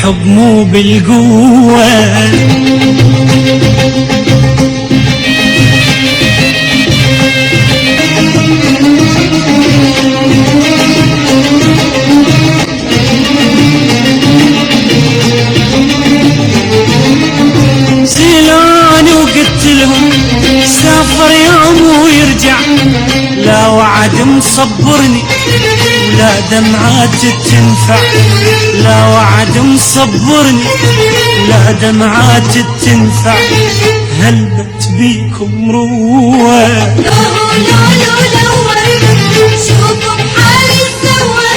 الحب مو بالقوة. سيلاني وقلت لهم سافر يوم ويرجع، لا وعد مصبرني ولا دمعات تنفع، لا وعد مصبرني ولا دمعات تنفع، هلبت بيكم روى. شوفوا بحالي سوى،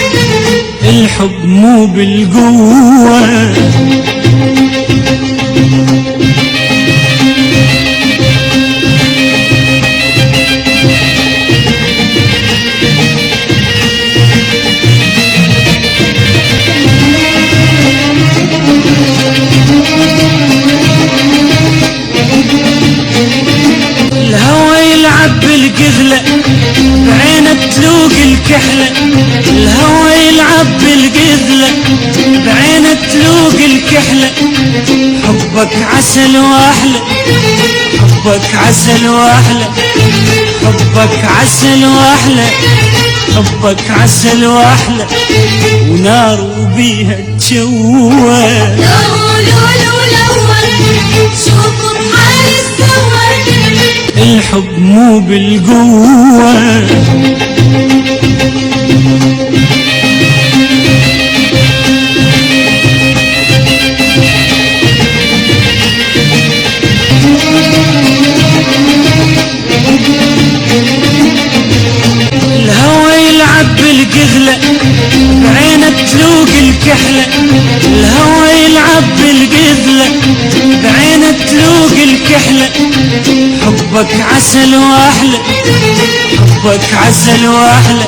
الحب مو بالقوة. الهوى يلعب بالقذلة بعين تلوق الكحلة، الهوى يلعب بالقذلة بعين تلوق الكحلة، حبك عسل واحلى، حبك عسل واحلى، حبك عسل واحلى، حبك عسل واحلى، ونار وبيها تشوى. شوفوا بحالي سوى، الحب مو بالقوة. الهوى يلعب بالقذلة بعين تلوق الكحلة، الهوى يلعب بالقذلة بعين تلوق الكحلة، حبك عسل واحلى، حبك عسل واحلى،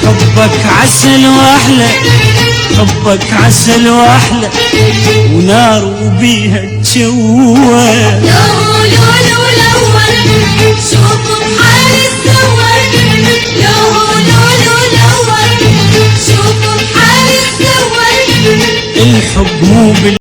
حبك عسل واحلى، حبك عسل واحلى، ونار وبيها تشوى. شوفوا بحالي سوى، شوفوا بحالي سوى، الحب مو